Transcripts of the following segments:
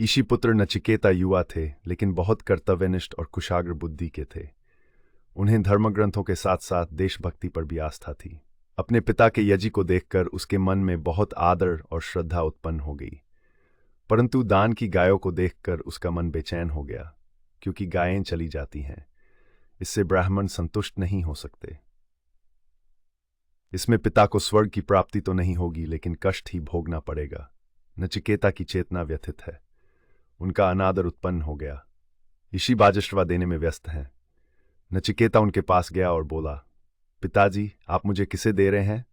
ईशीपुत्र नचिकेता युवा थे, लेकिन बहुत कर्तव्यनिष्ठ और कुशाग्र बुद्धि के थे। उन्हें धर्मग्रंथों के साथ साथ देशभक्ति पर भी आस्था थी। अपने पिता के यजी को देखकर उसके मन में बहुत आदर और श्रद्धा उत्पन्न हो गई, परंतु दान की गायों को देखकर उसका मन बेचैन हो गया, क्योंकि गायें चली जाती हैं। इससे ब्राह्मण संतुष्ट नहीं हो सकते। इसमें पिता को स्वर्ग की प्राप्ति तो नहीं होगी, लेकिन कष्ट ही भोगना पड़ेगा। नचिकेता की चेतना व्यथित है। उनका अनादर उत्पन्न हो गया। ऋषि बाजश्रवा देने में व्यस्त हैं। नचिकेता उनके पास गया और बोला, पिताजी, आप मुझे किसे दे रहे हैं?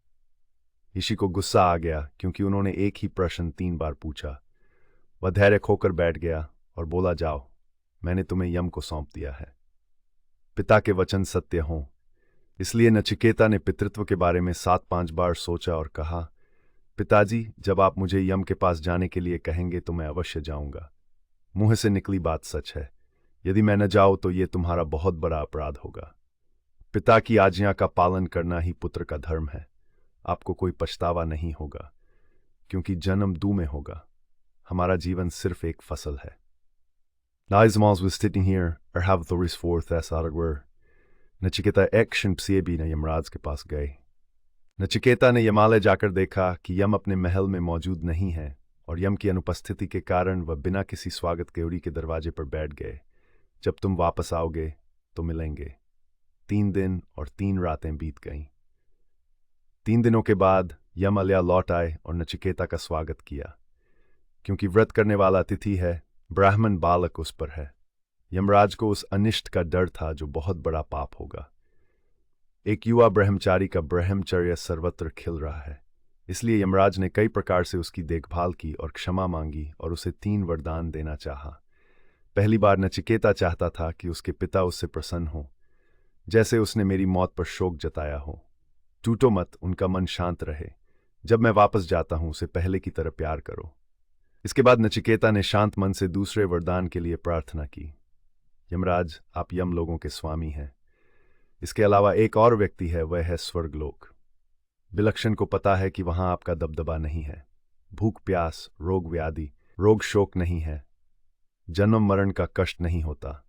ऋषि को गुस्सा आ गया, क्योंकि उन्होंने एक ही प्रश्न 3 बार पूछा। वह धैर्य खोकर बैठ गया और बोला, जाओ, मैंने तुम्हें यम को सौंप दिया है। पिता के वचन सत्य हों, इसलिए नचिकेता ने पितृत्व के बारे में 7-5 बार सोचा और कहा, पिताजी, जब आप मुझे यम के पास जाने के लिए कहेंगे तो मैं अवश्य जाऊंगा। मुंह से निकली बात सच है। यदि मैं न जाऊं तो यह तुम्हारा बहुत बड़ा अपराध होगा। पिता की आज्ञा का पालन करना ही पुत्र का धर्म है। आपको कोई पछतावा नहीं होगा, क्योंकि जन्म 2 में होगा। हमारा जीवन सिर्फ एक फसल है। Naismals was sitting here, or have Thoris forth as Aragwer. Nachiketa एक क्षण से भी न यमराज के पास गए। नचिकेता ने यमालय जाकर देखा कि यम अपने महल में मौजूद नहीं है, और यम की अनुपस्थिति के कारण वह बिना किसी स्वागत के उड़ी के दरवाजे पर बैठ गए। जब तुम वापस आओगे तो मिलेंगे। 3 दिन और 3 रातें बीत गईं। 3 दिनों के बाद यम अलिया लौट आए और नचिकेता का स्वागत किया। क्योंकि व्रत करने वाला अतिथि है, ब्राह्मण बालक उस पर है। यमराज को उस अनिष्ट का डर था जो बहुत बड़ा पाप होगा। एक युवा ब्रह्मचारी का ब्रह्मचर्य सर्वत्र खिल रहा है, इसलिए यमराज ने कई प्रकार से उसकी देखभाल की और क्षमा मांगी और उसे 3 वरदान देना चाहा। पहली बार नचिकेता चाहता था कि उसके पिता उससे प्रसन्न हो, जैसे उसने मेरी मौत पर शोक जताया हो। टूटो मत, उनका मन शांत रहे। जब मैं वापस जाता हूं उसे पहले की तरह प्यार करो। इसके बाद नचिकेता ने शांत मन से दूसरे वरदान के लिए प्रार्थना की। यमराज, आप यम लोगों के स्वामी हैं। इसके अलावा एक और व्यक्ति है, वह है स्वर्गलोक। विलक्षण को पता है कि वहां आपका दबदबा नहीं है। भूख प्यास, रोग व्याधि, रोग शोक नहीं है। जन्म मरण का कष्ट नहीं होता।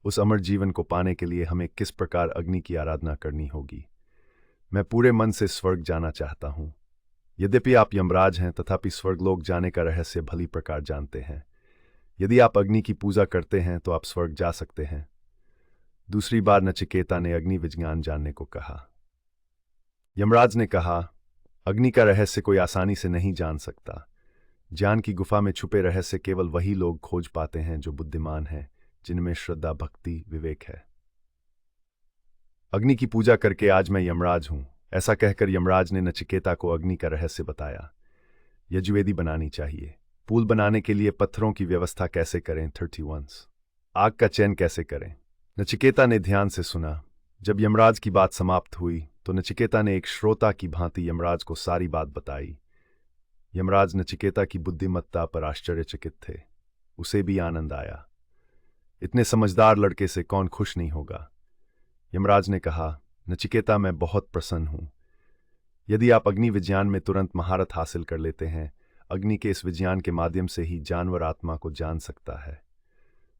उस अमर जीवन को पाने के लिए हमें किस प्रकार अग्नि की आराधना करनी होगी। मैं पूरे मन से स्वर्ग जाना चाहता हूं। यद्यपि आप यमराज हैं, तथापि स्वर्गलोक जाने का रहस्य भली प्रकार जानते हैं। यदि आप अग्नि की पूजा करते हैं तो आप स्वर्ग जा सकते हैं। दूसरी बार नचिकेता ने अग्नि विज्ञान जानने को कहा। यमराज ने कहा, अग्नि का रहस्य कोई आसानी से नहीं जान सकता। ज्ञान की गुफा में छुपे रहस्य केवल वही लोग खोज पाते हैं जो बुद्धिमान हैं, जिनमें श्रद्धा, भक्ति, विवेक है। अग्नि की पूजा करके आज मैं यमराज हूं, ऐसा कहकर यमराज ने नचिकेता को अग्नि का रहस्य बताया। यजुर्वेदी बनानी चाहिए। पुल बनाने के लिए पत्थरों की व्यवस्था कैसे करें? 31 आग का चयन कैसे करें? नचिकेता ने ध्यान से सुना। जब यमराज की बात समाप्त हुई तो नचिकेता ने एक श्रोता की भांति यमराज को सारी बात बताई। यमराज नचिकेता की बुद्धिमत्ता पर आश्चर्यचकित थे। उसे भी आनंद आया। इतने समझदार लड़के से कौन खुश नहीं होगा। यमराज ने कहा, नचिकेता, मैं बहुत प्रसन्न हूं। यदि आप अग्नि विज्ञान में तुरंत महारत हासिल कर लेते हैं, अग्नि के इस विज्ञान के माध्यम से ही जानवर आत्मा को जान सकता है।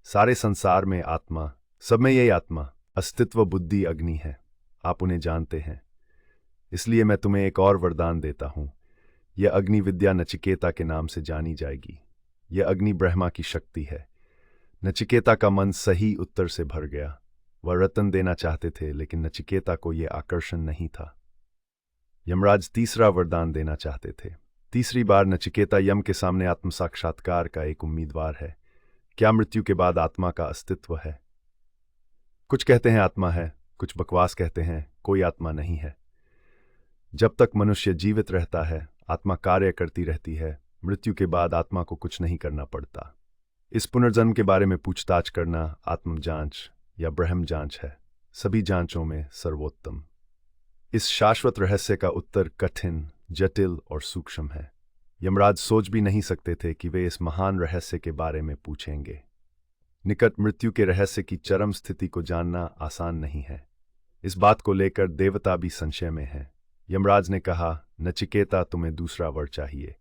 सारे संसार में आत्मा, सब में यही आत्मा, अस्तित्व, बुद्धि, अग्नि है। आप उन्हें जानते हैं। इसलिए मैं तुम्हें एक और वरदान देता हूं। यह अग्नि विद्या नचिकेता के नाम से जानी जाएगी। यह अग्नि ब्रह्मा की शक्ति है। नचिकेता का मन सही उत्तर से भर गया। वह रत्न देना चाहते थे, लेकिन नचिकेता को यह आकर्षण नहीं था। यमराज तीसरा वरदान देना चाहते थे। तीसरी बार नचिकेता यम के सामने आत्म साक्षात्कार का एक उम्मीदवार है। क्या मृत्यु के बाद आत्मा का अस्तित्व है? कुछ कहते हैं आत्मा है, कुछ बकवास कहते हैं कोई आत्मा नहीं है। जब तक मनुष्य जीवित रहता है, आत्मा कार्य करती रहती है। मृत्यु के बाद आत्मा को कुछ नहीं करना पड़ता। इस पुनर्जन्म के बारे में पूछताछ करना आत्म जांच या ब्रह्म जांच है, सभी जांचों में सर्वोत्तम। इस शाश्वत रहस्य का उत्तर कठिन, जटिल और सूक्ष्म है। यमराज सोच भी नहीं सकते थे कि वे इस महान रहस्य के बारे में पूछेंगे। निकट मृत्यु के रहस्य की चरम स्थिति को जानना आसान नहीं है। इस बात को लेकर देवता भी संशय में हैं। यमराज ने कहा, नचिकेता, तुम्हें दूसरा वर चाहिए।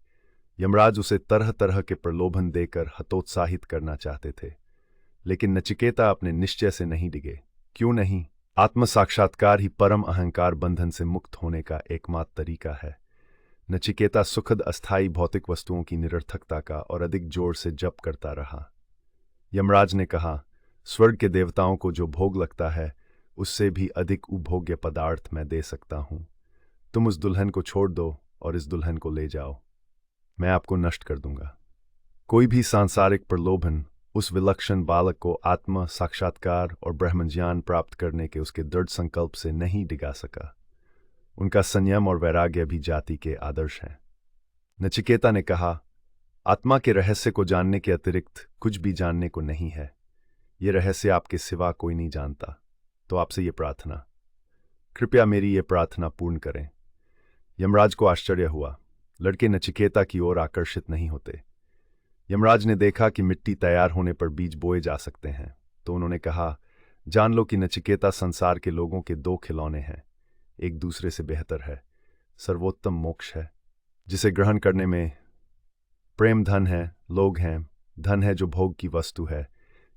यमराज उसे तरह तरह के प्रलोभन देकर हतोत्साहित करना चाहते थे, लेकिन नचिकेता अपने निश्चय से नहीं डिगे। क्यों नहीं? आत्म साक्षात्कार ही परम अहंकार बंधन से मुक्त होने का एकमात्र तरीका है। नचिकेता सुखद अस्थायी भौतिक वस्तुओं की निरर्थकता का और अधिक जोर से जप करता रहा। यमराज ने कहा, स्वर्ग के देवताओं को जो भोग लगता है उससे भी अधिक उपभोग्य पदार्थ मैं दे सकता हूं। तुम उस दुल्हन को छोड़ दो और इस दुल्हन को ले जाओ, मैं आपको नष्ट कर दूंगा। कोई भी सांसारिक प्रलोभन उस विलक्षण बालक को आत्म साक्षात्कार और ब्रह्मज्ञान प्राप्त करने के उसके दृढ़ संकल्प से नहीं डिगा सका। उनका संयम और वैराग्य भी जाति के आदर्श हैं। नचिकेता ने कहा, आत्मा के रहस्य को जानने के अतिरिक्त कुछ भी जानने को नहीं है। ये रहस्य आपके सिवा कोई नहीं जानता। तो आपसे ये प्रार्थना, कृपया मेरी ये प्रार्थना पूर्ण करें। यमराज को आश्चर्य हुआ। लड़के नचिकेता की ओर आकर्षित नहीं होते। यमराज ने देखा कि मिट्टी तैयार होने पर बीज बोए जा सकते हैं, तो उन्होंने कहा, जान लो कि नचिकेता संसार के लोगों के दो खिलौने हैं, एक दूसरे से बेहतर है। सर्वोत्तम मोक्ष है जिसे ग्रहण करने में प्रेम धन है, लोग हैं, धन है जो भोग की वस्तु है,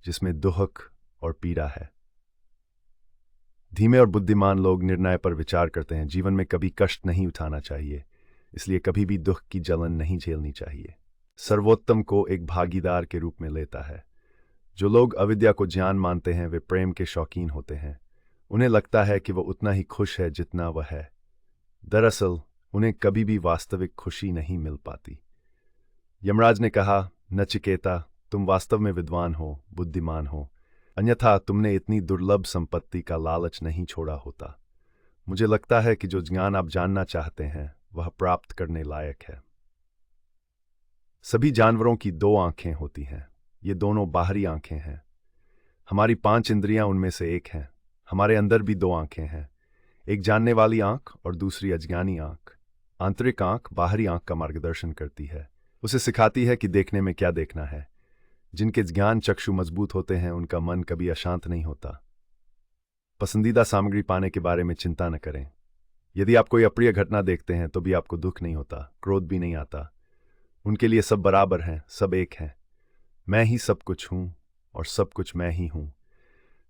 जिसमें दुख और पीड़ा है। धीमे और बुद्धिमान लोग निर्णय पर विचार करते हैं। जीवन में कभी कष्ट नहीं उठाना चाहिए, इसलिए कभी भी दुख की जलन नहीं झेलनी चाहिए। सर्वोत्तम को एक भागीदार के रूप में लेता है। जो लोग अविद्या को ज्ञान मानते हैं वे प्रेम के शौकीन होते हैं। उन्हें लगता है कि वह उतना ही खुश है जितना वह है। दरअसल उन्हें कभी भी वास्तविक खुशी नहीं मिल पाती। यमराज ने कहा, नचिकेता, तुम वास्तव में विद्वान हो, बुद्धिमान हो, अन्यथा तुमने इतनी दुर्लभ संपत्ति का लालच नहीं छोड़ा होता। मुझे लगता है कि जो ज्ञान आप जानना चाहते हैं वह प्राप्त करने लायक है। सभी जानवरों की दो आंखें होती हैं। ये दोनों बाहरी आंखें हैं। हमारी 5 इंद्रियां उनमें से एक हैं। हमारे अंदर भी 2 आंखें हैं, एक जानने वाली आंख और दूसरी अज्ञानी आंख। आंतरिक आंख बाहरी आंख का मार्गदर्शन करती है, उसे सिखाती है कि देखने में क्या देखना है। जिनके ज्ञान चक्षु मजबूत होते हैं उनका मन कभी अशांत नहीं होता। पसंदीदा सामग्री पाने के बारे में चिंता न करें। यदि आप कोई अप्रिय घटना देखते हैं तो भी आपको दुख नहीं होता, क्रोध भी नहीं आता। उनके लिए सब बराबर हैं, सब एक हैं। मैं ही सब कुछ हूं और सब कुछ मैं ही हूं।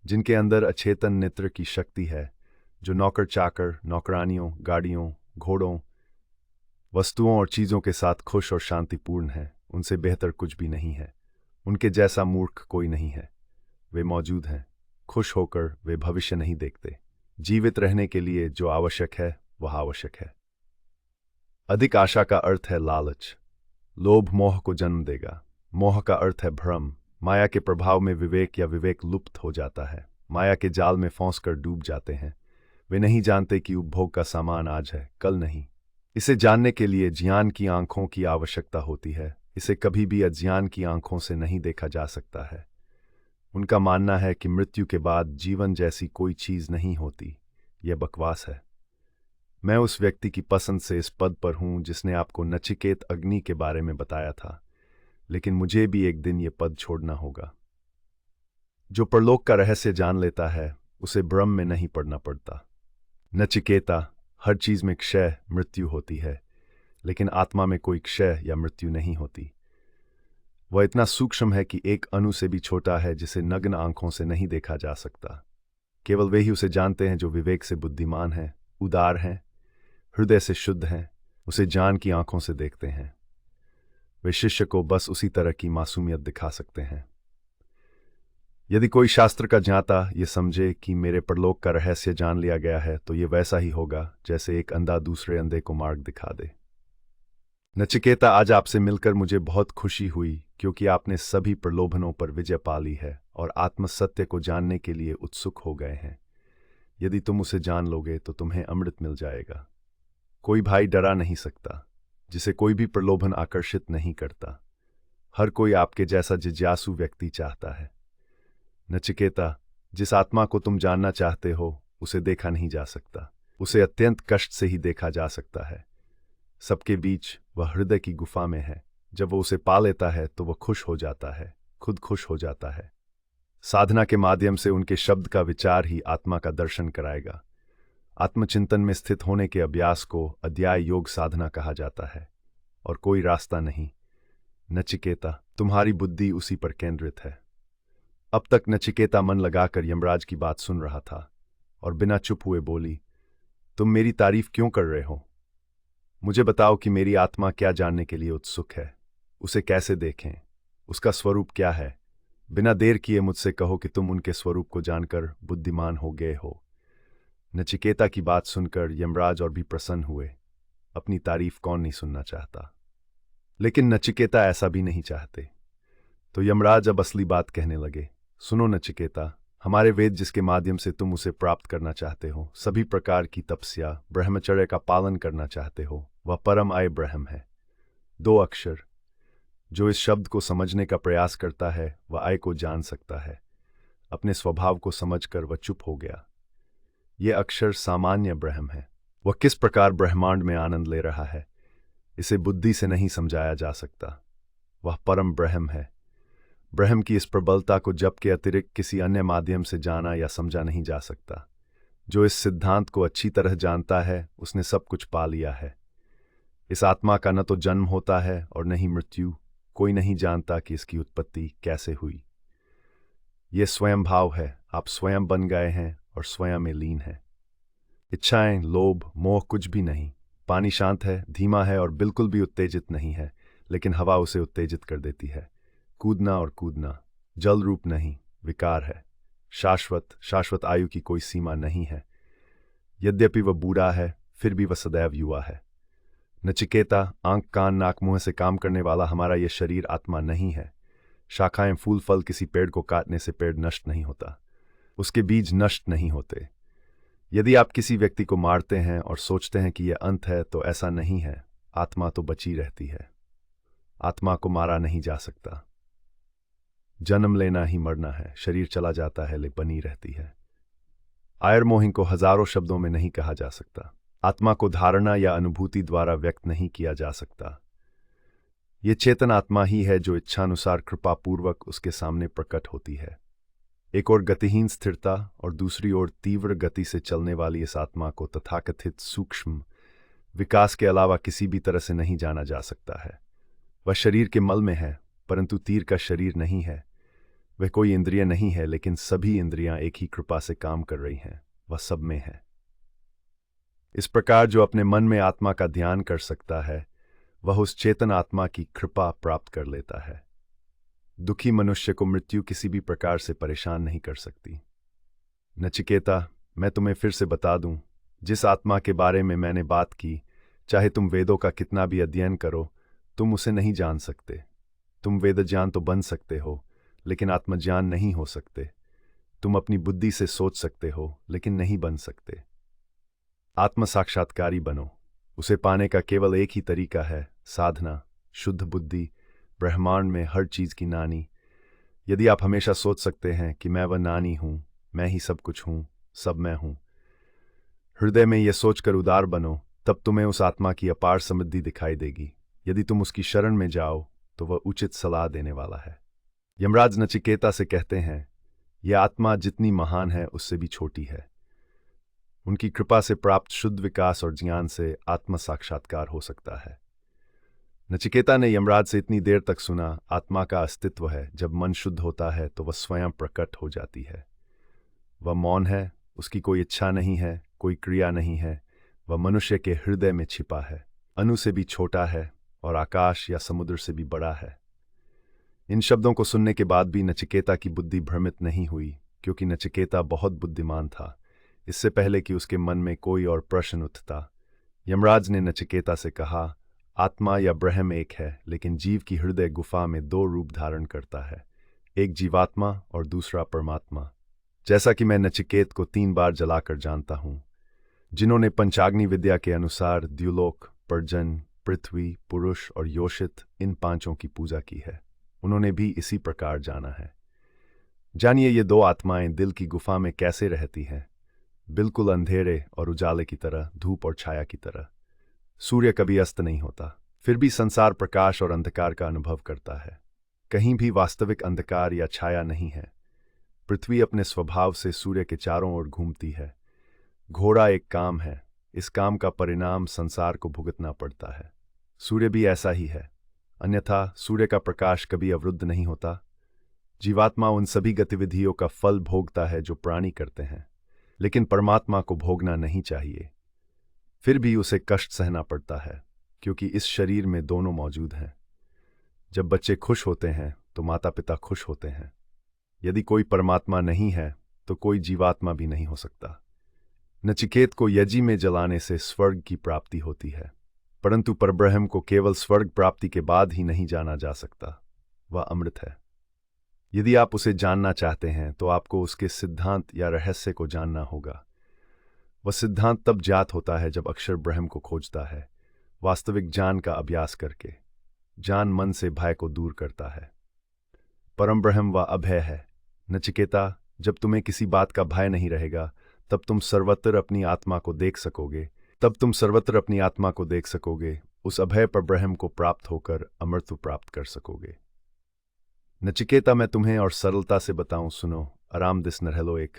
जिनके अंदर अचेतन नेत्र की शक्ति है, जो नौकर चाकर, नौकरानियों, गाड़ियों, घोड़ों, वस्तुओं और चीज़ों के साथ खुश और शांतिपूर्ण हैं, उनसे बेहतर कुछ भी नहीं है। उनके जैसा मूर्ख कोई नहीं है। वे मौजूद हैं, खुश होकर वे भविष्य नहीं देखते। जीवित रहने के लिए जो आवश्यक है वह आवश्यक है। अधिक आशा का अर्थ है लालच। लोभ मोह को जन्म देगा। मोह का अर्थ है भ्रम। माया के प्रभाव में विवेक या विवेक लुप्त हो जाता है। माया के जाल में फंसकर डूब जाते हैं। वे नहीं जानते कि उपभोग का सामान आज है, कल नहीं। इसे जानने के लिए ज्ञान की आंखों की आवश्यकता होती है। इसे कभी भी अज्ञान की आंखों से नहीं देखा जा सकता है। उनका मानना है कि मृत्यु के बाद जीवन जैसी कोई चीज नहीं होती। यह बकवास है। मैं उस व्यक्ति की पसंद से इस पद पर हूं जिसने आपको नचिकेत अग्नि के बारे में बताया था, लेकिन मुझे भी एक दिन ये पद छोड़ना होगा। जो परलोक का रहस्य जान लेता है उसे भ्रम में नहीं पड़ना पड़ता। नचिकेता, हर चीज में क्षय मृत्यु होती है, लेकिन आत्मा में कोई क्षय या मृत्यु नहीं होती। वह इतना सूक्ष्म है कि एक अणु से भी छोटा है, जिसे नग्न आंखों से नहीं देखा जा सकता। केवल वे ही उसे जानते हैं जो विवेक से बुद्धिमान हैं, उदार हैं, हृदय से शुद्ध हैं, उसे ज्ञान की आंखों से देखते हैं। वे शिष्य को बस उसी तरह की मासूमियत दिखा सकते हैं। यदि कोई शास्त्र का ज्ञाता ये समझे कि मेरे परलोक का रहस्य जान लिया गया है, तो ये वैसा ही होगा जैसे एक अंधा दूसरे अंधे को मार्ग दिखा दे। नचिकेता, आज आपसे मिलकर मुझे बहुत खुशी हुई, क्योंकि आपने सभी प्रलोभनों पर विजय पा ली है और आत्म सत्य को जानने के लिए उत्सुक हो गए हैं। यदि तुम उसे जान लोगे तो तुम्हें अमृत मिल जाएगा। कोई भाई डरा नहीं सकता, जिसे कोई भी प्रलोभन आकर्षित नहीं करता। हर कोई आपके जैसा जिज्ञासु व्यक्ति चाहता है। नचिकेता, जिस आत्मा को तुम जानना चाहते हो उसे देखा नहीं जा सकता। उसे अत्यंत कष्ट से ही देखा जा सकता है। सबके बीच वह हृदय की गुफा में है। जब वह उसे पा लेता है तो वह खुश हो जाता है, खुद खुश हो जाता है। साधना के माध्यम से उनके शब्द का विचार ही आत्मा का दर्शन कराएगा। आत्मचिंतन में स्थित होने के अभ्यास को अध्याय योग साधना कहा जाता है। और कोई रास्ता नहीं। नचिकेता, तुम्हारी बुद्धि उसी पर केंद्रित है। अब तक नचिकेता मन लगाकर यमराज की बात सुन रहा था और बिना चुप हुए बोली, तुम मेरी तारीफ क्यों कर रहे हो? मुझे बताओ कि मेरी आत्मा क्या जानने के लिए उत्सुक है, उसे कैसे देखें, उसका स्वरूप क्या है। बिना देर किए मुझसे कहो कि तुम उनके स्वरूप को जानकर बुद्धिमान हो गए हो। नचिकेता की बात सुनकर यमराज और भी प्रसन्न हुए। अपनी तारीफ कौन नहीं सुनना चाहता, लेकिन नचिकेता ऐसा भी नहीं चाहते। तो यमराज अब असली बात कहने लगे। सुनो नचिकेता, हमारे वेद जिसके माध्यम से तुम उसे प्राप्त करना चाहते हो, सभी प्रकार की तपस्या, ब्रह्मचर्य का पालन करना चाहते हो, वह परम आय ब्रह्म है। 2 अक्षर। जो इस शब्द को समझने का प्रयास करता है वह आय को जान सकता है। अपने स्वभाव को समझकर वह चुप हो गया। ये अक्षर सामान्य ब्रह्म है। वह किस प्रकार ब्रह्मांड में आनंद ले रहा है, इसे बुद्धि से नहीं समझाया जा सकता। वह परम ब्रह्म है। ब्रह्म की इस प्रबलता को जप के अतिरिक्त किसी अन्य माध्यम से जाना या समझा नहीं जा सकता। जो इस सिद्धांत को अच्छी तरह जानता है उसने सब कुछ पा लिया है। इस आत्मा का न तो जन्म होता है और न ही मृत्यु। कोई नहीं जानता कि इसकी उत्पत्ति कैसे हुई। ये स्वयं भाव है। आप स्वयं बन गए हैं और स्वयं में लीन हैं। इच्छाएं, लोभ, मोह कुछ भी नहीं। पानी शांत है, धीमा है और बिल्कुल भी उत्तेजित नहीं है, लेकिन हवा उसे उत्तेजित कर देती है। कूदना और कूदना, जल रूप नहीं, विकार है। शाश्वत आयु की कोई सीमा नहीं है। यद्यपि वह बूढ़ा है, फिर भी वह सदैव युवा है। नचिकेता, आंख कान नाक मुंह से काम करने वाला हमारा यह शरीर आत्मा नहीं है। शाखाएं, फूल फल किसी पेड़ को काटने से पेड़ नष्ट नहीं होता, उसके बीज नष्ट नहीं होते। यदि आप किसी व्यक्ति को मारते हैं और सोचते हैं कि यह अंत है, तो ऐसा नहीं है। आत्मा तो बची रहती है। आत्मा को मारा नहीं जा सकता। जन्म लेना ही मरना है। शरीर चला जाता है लेकिन बनी रहती है। आयरमोहिंग को हजारों शब्दों में नहीं कहा जा सकता। आत्मा को धारणा या अनुभूति द्वारा व्यक्त नहीं किया जा सकता। ये चेतन आत्मा ही है जो इच्छानुसार कृपापूर्वक उसके सामने प्रकट होती है। एक और गतिहीन स्थिरता और दूसरी ओर तीव्र गति से चलने वाली इस आत्मा को तथाकथित सूक्ष्म विकास के अलावा किसी भी तरह से नहीं जाना जा सकता है। वह शरीर के मल में है, परंतु तीर का शरीर नहीं है। वह कोई इंद्रिय नहीं है, लेकिन सभी इंद्रियां एक ही कृपा से काम कर रही हैं। वह सब में है। इस प्रकार जो अपने मन में आत्मा का ध्यान कर सकता है, वह उस चेतन आत्मा की कृपा प्राप्त कर लेता है। दुखी मनुष्य को मृत्यु किसी भी प्रकार से परेशान नहीं कर सकती। नचिकेता, मैं तुम्हें फिर से बता दूं, जिस आत्मा के बारे में मैंने बात की, चाहे तुम वेदों का कितना भी अध्ययन करो, तुम उसे नहीं जान सकते। तुम वेदज्ञान तो बन सकते हो, लेकिन आत्मज्ञान नहीं हो सकते। तुम अपनी बुद्धि से सोच सकते हो, लेकिन नहीं बन सकते। आत्म साक्षात्कारी बनो। उसे पाने का केवल एक ही तरीका है, साधना, शुद्ध बुद्धि, ब्रह्मांड में हर चीज की नानी। यदि आप हमेशा सोच सकते हैं कि मैं वह नानी हूं, मैं ही सब कुछ हूं, सब मैं हूं, हृदय में यह सोचकर उदार बनो, तब तुम्हें उस आत्मा की अपार समृद्धि दिखाई देगी। यदि तुम उसकी शरण में जाओ तो वह उचित सलाह देने वाला है। यमराज नचिकेता से कहते हैं, यह आत्मा जितनी महान है उससे भी छोटी है। उनकी कृपा से प्राप्त शुद्ध विकास और ज्ञान से आत्म साक्षात्कार हो सकता है। नचिकेता ने यमराज से इतनी देर तक सुना। आत्मा का अस्तित्व है। जब मन शुद्ध होता है तो वह स्वयं प्रकट हो जाती है। वह मौन है, उसकी कोई इच्छा नहीं है, कोई क्रिया नहीं है। वह मनुष्य के हृदय में छिपा है, अणु से भी छोटा है और आकाश या समुद्र से भी बड़ा है। इन शब्दों को सुनने के बाद भी नचिकेता की बुद्धि भ्रमित नहीं हुई, क्योंकि नचिकेता बहुत बुद्धिमान था। इससे पहले कि उसके मन में कोई और प्रश्न उठता, यमराज ने नचिकेता से कहा, आत्मा या ब्रह्म एक है, लेकिन जीव की हृदय गुफा में 2 रूप धारण करता है, एक जीवात्मा और दूसरा परमात्मा। जैसा कि मैं नचिकेत को 3 बार जलाकर जानता हूं। जिन्होंने पंचाग्नि विद्या के अनुसार द्युलोक, पर्जन, पृथ्वी, पुरुष और योषित, इन 5 की पूजा की है, उन्होंने भी इसी प्रकार जाना है। जानिए ये 2 आत्माएं दिल की गुफा में कैसे रहती हैं, बिल्कुल अंधेरे और उजाले की तरह, धूप और छाया की तरह। सूर्य कभी अस्त नहीं होता, फिर भी संसार प्रकाश और अंधकार का अनुभव करता है। कहीं भी वास्तविक अंधकार या छाया नहीं है। पृथ्वी अपने स्वभाव से सूर्य के चारों ओर घूमती है। घोड़ा एक काम है, इस काम का परिणाम संसार को भुगतना पड़ता है। सूर्य भी ऐसा ही है, अन्यथा सूर्य का प्रकाश कभी अवरुद्ध नहीं होता। जीवात्मा उन सभी गतिविधियों का फल भोगता है जो प्राणी करते हैं, लेकिन परमात्मा को भोगना नहीं चाहिए। फिर भी उसे कष्ट सहना पड़ता है, क्योंकि इस शरीर में दोनों मौजूद हैं। जब बच्चे खुश होते हैं तो माता पिता खुश होते हैं। यदि कोई परमात्मा नहीं है तो कोई जीवात्मा भी नहीं हो सकता। नचिकेत को यज्ञ में जलाने से स्वर्ग की प्राप्ति होती है, परंतु परब्रह्म को केवल स्वर्ग प्राप्ति के बाद ही नहीं जाना जा सकता। वह अमृत है। यदि आप उसे जानना चाहते हैं तो आपको उसके सिद्धांत या रहस्य को जानना होगा। वह सिद्धांत तब जात होता है जब अक्षर ब्रह्म को खोजता है, वास्तविक ज्ञान का अभ्यास करके। ज्ञान मन से भय को दूर करता है। परम ब्रह्म व अभय है। नचिकेता, जब तुम्हें किसी बात का भय नहीं रहेगा तब तुम सर्वत्र अपनी आत्मा को देख सकोगे। उस अभय पर ब्रह्म को प्राप्त होकर अमृत प्राप्त कर सकोगे। नचिकेता, मैं तुम्हें और सरलता से बताऊं, सुनो। आराम दिस न रहलो एक।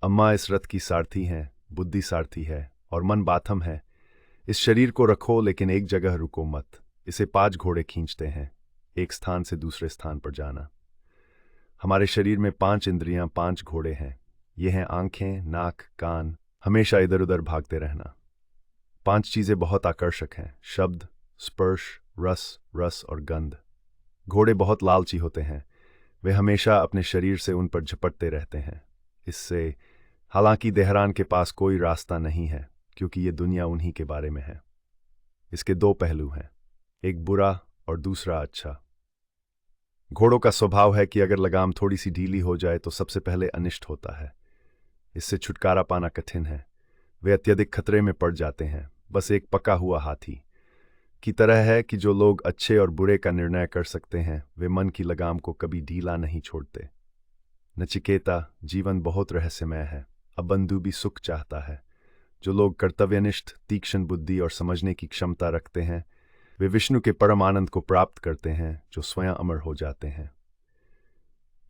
अम्मा इस रथ की सारथी हैं, बुद्धि सारथी है और मन बाथम है। इस शरीर को रखो लेकिन एक जगह रुको मत। इसे 5 घोड़े खींचते हैं, एक स्थान से दूसरे स्थान पर जाना। हमारे शरीर में 5 इंद्रियां, 5 घोड़े हैं। ये हैं आंखें, नाक, कान। हमेशा इधर उधर भागते रहना। 5 चीजें बहुत आकर्षक हैं: शब्द, स्पर्श, रस और गंध। घोड़े बहुत लालची होते हैं। वे हमेशा अपने शरीर से उन पर झपटते रहते हैं। इससे हालांकि देहरान के पास कोई रास्ता नहीं है, क्योंकि ये दुनिया उन्हीं के बारे में है। इसके 2 पहलू हैं, एक बुरा और दूसरा अच्छा। घोड़ों का स्वभाव है कि अगर लगाम थोड़ी सी ढीली हो जाए तो सबसे पहले अनिष्ट होता है। इससे छुटकारा पाना कठिन है। वे अत्यधिक खतरे में पड़ जाते हैं। बस एक पका हुआ हाथी की तरह है कि जो लोग अच्छे और बुरे का निर्णय कर सकते हैं, वे मन की लगाम को कभी ढीला नहीं छोड़ते। नचिकेता, जीवन बहुत रहस्यमय है। अब बंधु भी सुख चाहता है। जो लोग कर्तव्यनिष्ठ, तीक्ष्ण बुद्धि और समझने की क्षमता रखते हैं, वे विष्णु के परम आनंद को प्राप्त करते हैं, जो स्वयं अमर हो जाते हैं।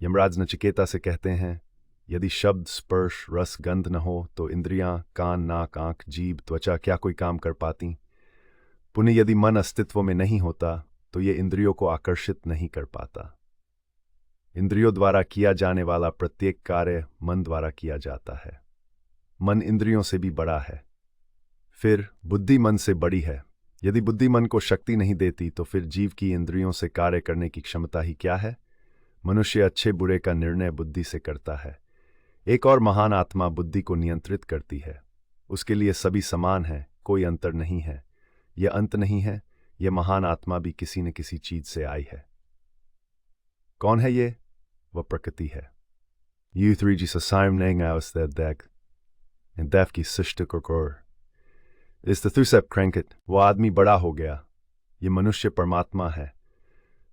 यमराज नचिकेता से कहते हैं, यदि शब्द, स्पर्श, रस, गंध न हो तो इंद्रियां, कान, नाक, आंख, जीभ, त्वचा क्या कोई काम कर पाती? पुनः यदि मन अस्तित्व में नहीं होता तो ये इंद्रियों को आकर्षित नहीं कर पाता। इंद्रियों द्वारा किया जाने वाला प्रत्येक कार्य मन द्वारा किया जाता है। मन इंद्रियों से भी बड़ा है। फिर बुद्धि मन से बड़ी है। यदि बुद्धि मन को शक्ति नहीं देती तो फिर जीव की इंद्रियों से कार्य करने की क्षमता ही क्या है? मनुष्य अच्छे बुरे का निर्णय बुद्धि से करता है। एक और महान आत्मा बुद्धि को नियंत्रित करती है। उसके लिए सभी समान है, कोई अंतर नहीं है। यह अंत नहीं है। यह महान आत्मा भी किसी न किसी चीज से आई है। कौन है ये? वह प्रकृति है। U3G sasaim neng aus der Deg en def की शिष्ट कोर इस तथुसप क्रैंकित। वह आदमी बड़ा हो गया। ये मनुष्य परमात्मा है।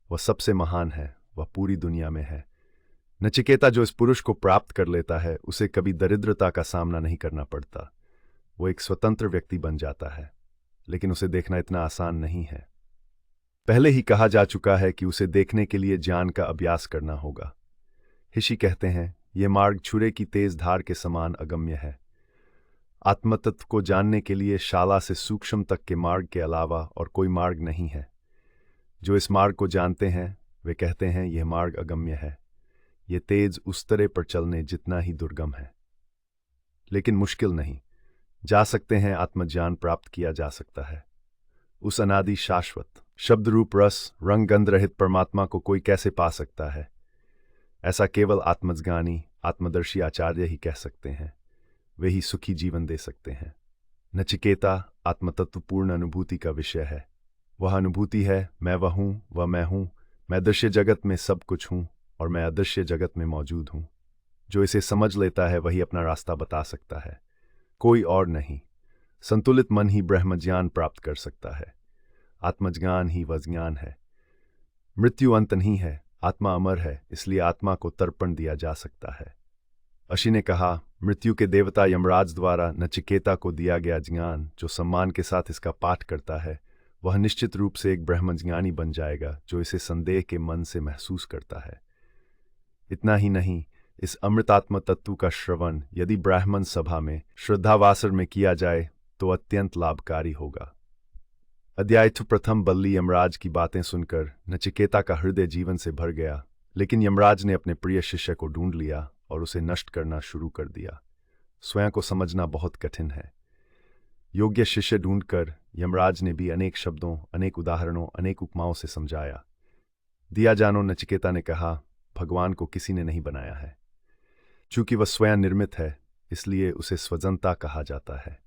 वह सबसे महान है। वह पूरी दुनिया में है। नचिकेता, जो इस पुरुष को प्राप्त कर लेता है उसे कभी दरिद्रता का सामना नहीं करना पड़ता। वो एक स्वतंत्र व्यक्ति बन जाता है, लेकिन उसे देखना इतना आसान नहीं है। पहले ही कहा जा चुका है कि उसे देखने के लिए ज्ञान का अभ्यास करना होगा। ऋषि कहते हैं, यह मार्ग छुरे की तेज धार के समान अगम्य है। आत्मतत्व को जानने के लिए शाला से सूक्ष्म तक के मार्ग के अलावा और कोई मार्ग नहीं है। जो इस मार्ग को जानते हैं वे कहते हैं यह मार्ग अगम्य है। यह तेज उस तरह पर चलने जितना ही दुर्गम है, लेकिन मुश्किल नहीं। जा सकते हैं। आत्मज्ञान प्राप्त किया जा सकता है। उस अनादि शाश्वत शब्द रूप रस रंग गंध रहित परमात्मा को कोई कैसे पा सकता है? ऐसा केवल आत्मज्ञानी, आत्मदर्शी आचार्य ही कह सकते हैं। वे ही सुखी जीवन दे सकते हैं। नचिकेता, आत्मतत्वपूर्ण अनुभूति का विषय है। वह अनुभूति है, मैं वह हूं, वह मैं हूं, मैं दृश्य जगत में सब कुछ हूं और मैं अदृश्य जगत में मौजूद हूं। जो इसे समझ लेता है वही अपना रास्ता बता सकता है, कोई और नहीं। संतुलित मन ही ब्रह्म ज्ञान प्राप्त कर सकता है। आत्मज्ञान ही वह ज्ञान है। मृत्यु अंत नहीं है। आत्मा अमर है, इसलिए आत्मा को तर्पण दिया जा सकता है। अशी ने कहा, मृत्यु के देवता यमराज द्वारा नचिकेता को दिया गया ज्ञान, जो सम्मान के साथ इसका पाठ करता है, वह निश्चित रूप से एक ब्रह्मज्ञानी बन जाएगा जो इसे संदेह के मन से महसूस करता है। इतना ही नहीं, इस अमृतात्म तत्व का श्रवण यदि ब्राह्मण सभा में श्रद्धावासर में किया जाए तो अत्यंत लाभकारी होगा। अध्याय प्रथम। बल्ली यमराज की बातें सुनकर नचिकेता का हृदय जीवन से भर गया, लेकिन यमराज ने अपने प्रिय शिष्य को ढूंढ लिया और उसे नष्ट करना शुरू कर दिया। स्वयं को समझना बहुत कठिन है। योग्य शिष्य ढूंढकर यमराज ने भी अनेक शब्दों, अनेक उदाहरणों, अनेक उपमाओं से समझाया। दिया जानो, नचिकेता ने कहा, भगवान को किसी ने नहीं बनाया है। चूंकि वह स्वयं निर्मित है, इसलिए उसे स्वजनता कहा जाता है।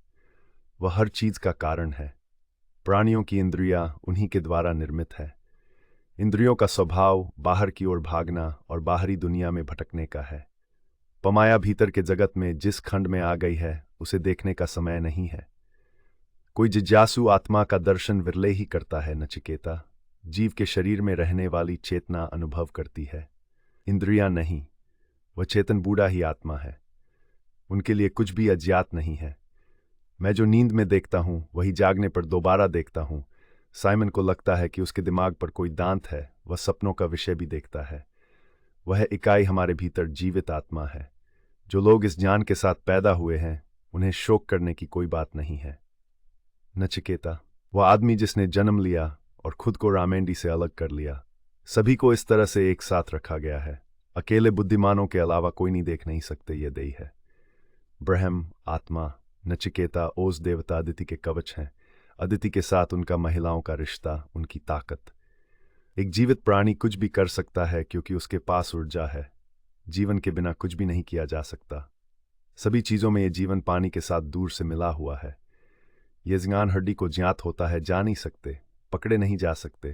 वह हर चीज का कारण है। प्राणियों की इंद्रियां उन्हीं के द्वारा निर्मित है। इंद्रियों का स्वभाव बाहर की ओर भागना और बाहरी दुनिया में भटकने का है। पमाया भीतर के जगत में जिस खंड में आ गई है, उसे देखने का समय नहीं है। कोई जिज्ञासु आत्मा का दर्शन विरले ही करता है। नचिकेता, जीव के शरीर में रहने वाली चेतना अनुभव करती है, इंद्रियां नहीं। वह चेतन बूढ़ा ही आत्मा है। उनके लिए कुछ भी अज्ञात नहीं है। मैं जो नींद में देखता हूं, वही जागने पर दोबारा देखता हूं। साइमन को लगता है कि उसके दिमाग पर कोई दांत है। वह सपनों का विषय भी देखता है। वह इकाई हमारे भीतर जीवित आत्मा है। जो लोग इस ज्ञान के साथ पैदा हुए हैं, उन्हें शोक करने की कोई बात नहीं है। नचिकेता, वह आदमी जिसने जन्म लिया और खुद को रामेंडी से अलग कर लिया। सभी को इस तरह से एक साथ रखा गया है। अकेले बुद्धिमानों के अलावा कोई नहीं देख नहीं सकते। यह देही है। ब्रह्म, आत्मा, नचिकेता ओस देवता अदिति के कवच हैं। अदिति के साथ उनका महिलाओं का रिश्ता, उनकी ताकत। एक जीवित प्राणी कुछ भी कर सकता है क्योंकि उसके पास ऊर्जा है। जीवन के बिना कुछ भी नहीं किया जा सकता। सभी चीजों में यह जीवन पानी के साथ दूर से मिला हुआ है। यह ज्ञान हड्डी को ज्ञात होता है, जा नहीं सकते, पकड़े नहीं जा सकते।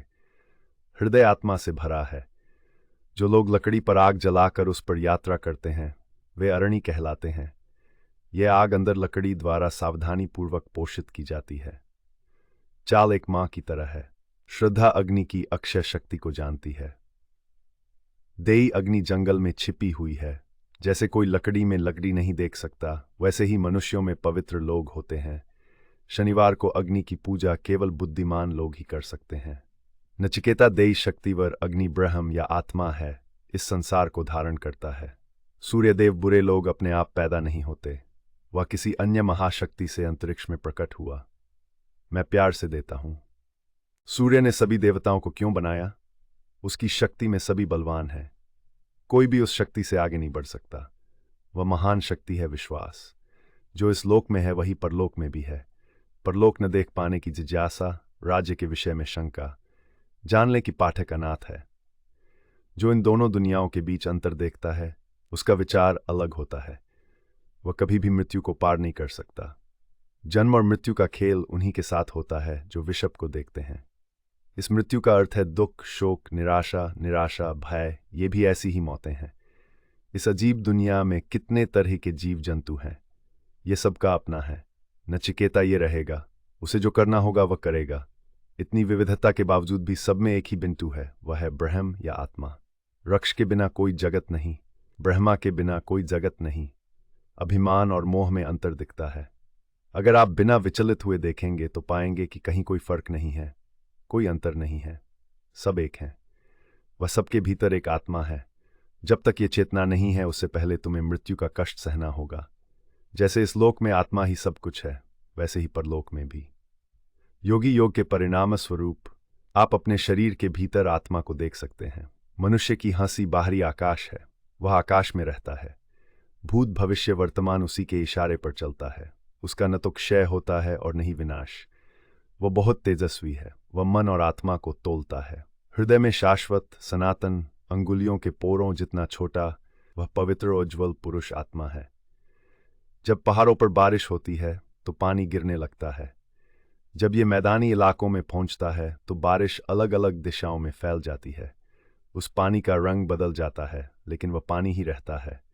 हृदय आत्मा से भरा है। जो लोग लकड़ी पर आग जलाकर उस पर यात्रा करते हैं, वे अरणी कहलाते हैं। यह आग अंदर लकड़ी द्वारा सावधानी पूर्वक पोषित की जाती है। चाल एक मां की तरह है। श्रद्धा अग्नि की अक्षय शक्ति को जानती है। देई अग्नि जंगल में छिपी हुई है। जैसे कोई लकड़ी में लकड़ी नहीं देख सकता, वैसे ही मनुष्यों में पवित्र लोग होते हैं। शनिवार को अग्नि की पूजा केवल बुद्धिमान लोग ही कर सकते हैं। नचिकेता देई शक्तिवर अग्नि ब्रह्म या आत्मा है, इस संसार को धारण करता है। सूर्यदेव बुरे लोग अपने आप पैदा नहीं होते। वह किसी अन्य महाशक्ति से अंतरिक्ष में प्रकट हुआ। मैं प्यार से देता हूं। सूर्य ने सभी देवताओं को क्यों बनाया? उसकी शक्ति में सभी बलवान हैं। कोई भी उस शक्ति से आगे नहीं बढ़ सकता। वह महान शक्ति है विश्वास। जो इस लोक में है वही परलोक में भी है। परलोक न देख पाने की जिज्ञासा, राज्य के विषय में शंका, जान ले कि पाठक अनाथ है। जो इन दोनों दुनियाओं के बीच अंतर देखता है, उसका विचार अलग होता है। वह कभी भी मृत्यु को पार नहीं कर सकता। जन्म और मृत्यु का खेल उन्हीं के साथ होता है जो विषप को देखते हैं। इस मृत्यु का अर्थ है दुख, शोक, निराशा, भय। ये भी ऐसी ही मौतें हैं। इस अजीब दुनिया में कितने तरह के जीव जंतु हैं। ये सबका अपना है। नचिकेता ये रहेगा। उसे जो करना होगा वह करेगा। इतनी विविधता के बावजूद भी सब में एक ही बिंदु है, वह है ब्रह्म या आत्मा। वृक्ष के बिना कोई जगत नहीं, ब्रह्मा के बिना कोई जगत नहीं। अभिमान और मोह में अंतर दिखता है। अगर आप बिना विचलित हुए देखेंगे तो पाएंगे कि कहीं कोई फर्क नहीं है, कोई अंतर नहीं है। सब एक हैं। वह सबके भीतर एक आत्मा है। जब तक ये चेतना नहीं है, उससे पहले तुम्हें मृत्यु का कष्ट सहना होगा। जैसे इस लोक में आत्मा ही सब कुछ है, वैसे ही परलोक में भी। योगी योग के परिणाम स्वरूप आप अपने शरीर के भीतर आत्मा को देख सकते हैं। मनुष्य की हंसी बाहरी आकाश है। वह आकाश में रहता है। भूत, भविष्य, वर्तमान उसी के इशारे पर चलता है। उसका न तो क्षय होता है और न ही विनाश। वह बहुत तेजस्वी है। वह मन और आत्मा को तोलता है। हृदय में शाश्वत, सनातन, अंगुलियों के पोरों जितना छोटा, वह पवित्र और उज्ज्वल पुरुष आत्मा है। जब पहाड़ों पर बारिश होती है तो पानी गिरने लगता है। जब ये मैदानी इलाकों में पहुंचता है तो बारिश अलग अलग दिशाओं में फैल जाती है। उस पानी का रंग बदल जाता है, लेकिन वह पानी ही रहता है।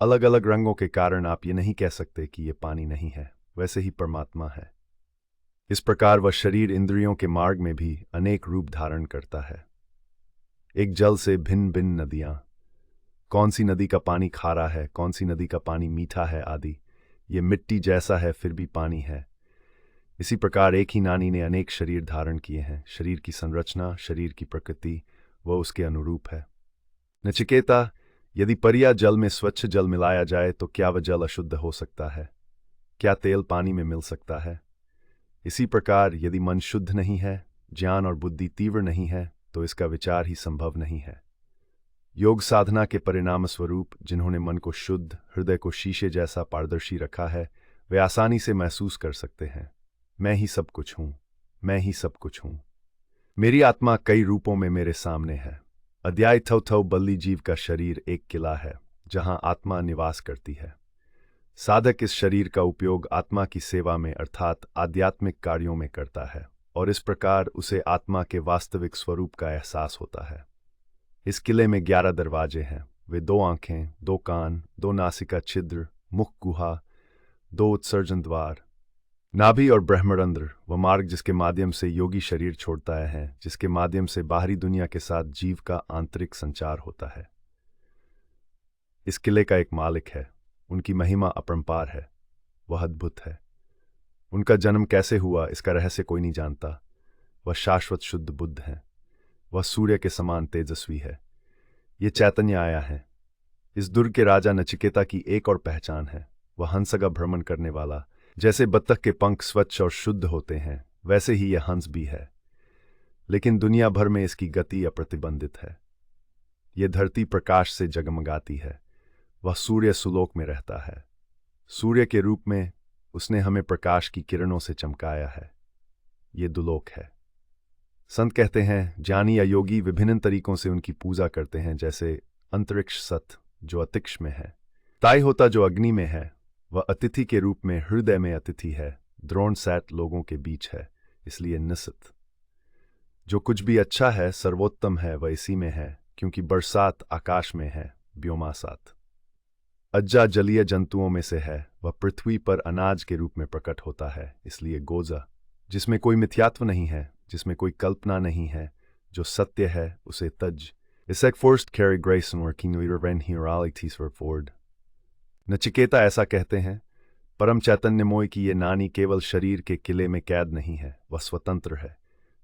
अलग अलग रंगों के कारण आप ये नहीं कह सकते कि ये पानी नहीं है। वैसे ही परमात्मा है। इस प्रकार वह शरीर इंद्रियों के मार्ग में भी अनेक रूप धारण करता है। एक जल से भिन्न भिन्न नदियां। कौन सी नदी का पानी खारा है, कौन सी नदी का पानी मीठा है आदि। ये मिट्टी जैसा है फिर भी पानी है। इसी प्रकार एक ही नानी ने अनेक शरीर धारण किए हैं। शरीर की संरचना, शरीर की प्रकृति वह उसके अनुरूप है। नचिकेता, यदि परिया जल में स्वच्छ जल मिलाया जाए तो क्या वह जल अशुद्ध हो सकता है? क्या तेल पानी में मिल सकता है? इसी प्रकार यदि मन शुद्ध नहीं है, ज्ञान और बुद्धि तीव्र नहीं है, तो इसका विचार ही संभव नहीं है। योग साधना के परिणाम स्वरूप जिन्होंने मन को शुद्ध, हृदय को शीशे जैसा पारदर्शी रखा है, वे आसानी से महसूस कर सकते हैं, मैं ही सब कुछ हूं, मैं ही सब कुछ हूं। मेरी आत्मा कई रूपों में मेरे सामने है। अध्याय थौ बल्ली जीव का शरीर एक किला है जहां आत्मा निवास करती है। साधक इस शरीर का उपयोग आत्मा की सेवा में अर्थात आध्यात्मिक कार्यों में करता है और इस प्रकार उसे आत्मा के वास्तविक स्वरूप का एहसास होता है। इस किले में 11 दरवाजे हैं। वे 2 आंखें, 2 कान, 2 नासिका छिद्र, मुख गुहा, 2 उत्सर्जन द्वार, नाभि और ब्रह्मरंध्र व मार्ग जिसके माध्यम से योगी शरीर छोड़ता है, जिसके माध्यम से बाहरी दुनिया के साथ जीव का आंतरिक संचार होता है। इस किले का एक मालिक है, उनकी महिमा अपरंपार है, वह अद्भुत है। उनका जन्म कैसे हुआ इसका रहस्य कोई नहीं जानता। वह शाश्वत शुद्ध बुद्ध हैं। वह सूर्य के समान तेजस्वी है। ये चैतन्य आया है। इस दुर्ग के राजा नचिकेता की एक और पहचान है, वह हंसगा भ्रमण करने वाला। जैसे बत्तख के पंख स्वच्छ और शुद्ध होते हैं, वैसे ही यह हंस भी है, लेकिन दुनिया भर में इसकी गति अप्रतिबंधित है। यह धरती प्रकाश से जगमगाती है। वह सूर्य सुलोक में रहता है। सूर्य के रूप में उसने हमें प्रकाश की किरणों से चमकाया है। ये दुलोक है। संत कहते हैं, ज्ञानी या योगी विभिन्न तरीकों से उनकी पूजा करते हैं, जैसे अंतरिक्ष सत जो अतिक्ष में है, ताई होता जो अग्नि में है, वह अतिथि के रूप में हृदय में अतिथि है, द्रोण सैत लोगों के बीच है, इसलिए निसित। जो कुछ भी अच्छा है, सर्वोत्तम है, वह इसी में है, क्योंकि बरसात आकाश में है, व्योमासात। अज्जा जलीय जंतुओं में से है, वह पृथ्वी पर अनाज के रूप में प्रकट होता है, इसलिए गोजा। जिसमें कोई मिथ्यात्व नहीं है, जिसमें कोई कल्पना नहीं है, जो सत्य है उसे तज। Isaac forced carry grace and working leader when he realities were forward. Nachiketa ऐसा कहते हैं, परम चैतन्यमय की ये नानी केवल शरीर के किले में कैद नहीं है, वह स्वतंत्र है।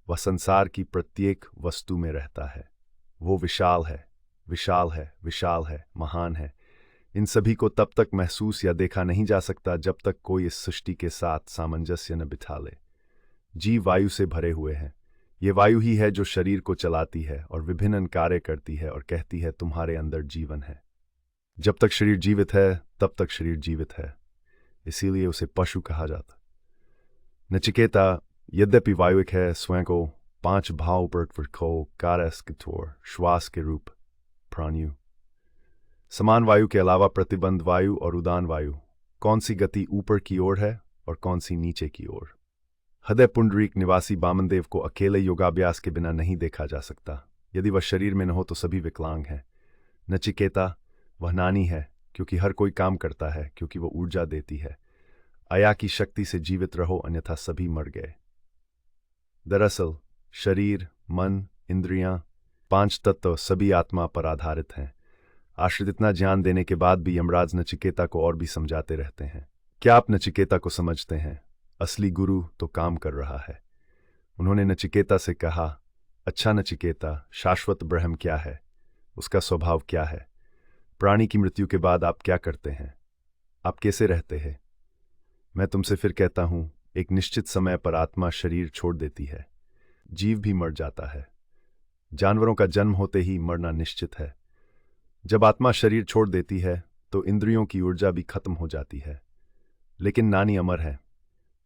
वह संसार की प्रत्येक वस्तु में रहता है। वो विशाल है, विशाल है, विशाल है, महान है। इन सभी को तब तक महसूस या देखा नहीं जा सकता जब तक कोई इस सृष्टि के साथ सामंजस्य न बिठा ले। जीव वायु से भरे हुए हैं। ये वायु ही है जो शरीर को चलाती है और विभिन्न कार्य करती है और कहती है तुम्हारे अंदर जीवन है। जब तक शरीर जीवित है तब तक शरीर जीवित है, इसीलिए उसे पशु कहा जाता। नचिकेता यद्यपि वायुक है, स्वयं को 5 भाव को कारस्कथोर श्वास के रूप प्राणु। समान वायु के अलावा प्रतिबंध वायु और उदान वायु, कौन सी गति ऊपर की ओर है और कौन सी नीचे की ओर। हृदय पुंडरीक निवासी बामनदेव को अकेले योगाभ्यास के बिना नहीं देखा जा सकता। यदि वह शरीर में न हो तो सभी विकलांग हैं। नचिकेता वह नानी है, क्योंकि हर कोई काम करता है, क्योंकि वह ऊर्जा देती है। आया की शक्ति से जीवित रहो, अन्यथा सभी मर गए। दरअसल शरीर, मन, इंद्रियां, 5 तत्व सभी आत्मा पर आधारित हैं। आश्रित इतना ज्ञान देने के बाद भी यमराज नचिकेता को और भी समझाते रहते हैं। क्या आप नचिकेता को समझते हैं? असली गुरु तो काम कर रहा है। उन्होंने नचिकेता से कहा, अच्छा नचिकेता, शाश्वत ब्रह्म क्या है? उसका स्वभाव क्या है? प्राणी की मृत्यु के बाद आप क्या करते हैं? आप कैसे रहते हैं? मैं तुमसे फिर कहता हूं, एक निश्चित समय पर आत्मा शरीर छोड़ देती है। जीव भी मर जाता है। जानवरों का जन्म होते ही मरना निश्चित है। जब आत्मा शरीर छोड़ देती है तो इंद्रियों की ऊर्जा भी खत्म हो जाती है। लेकिन नानी अमर है।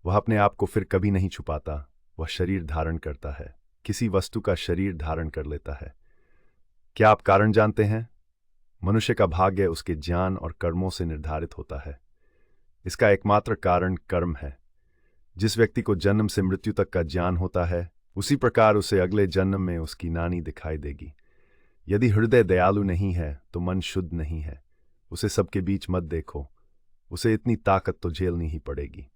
वह अपने आप को फिर कभी नहीं छुपाता। वह शरीर धारण करता है, किसी वस्तु का शरीर धारण कर लेता है। क्या आप कारण जानते हैं? मनुष्य का भाग्य उसके ज्ञान और कर्मों से निर्धारित होता है। इसका एकमात्र कारण कर्म है। जिस व्यक्ति को जन्म से मृत्यु तक का ज्ञान होता है, उसी प्रकार उसे अगले जन्म में उसकी नानी दिखाई देगी। यदि हृदय दयालु नहीं है तो मन शुद्ध नहीं है। उसे सबके बीच मत देखो, उसे इतनी ताकत तो झेलनी ही पड़ेगी।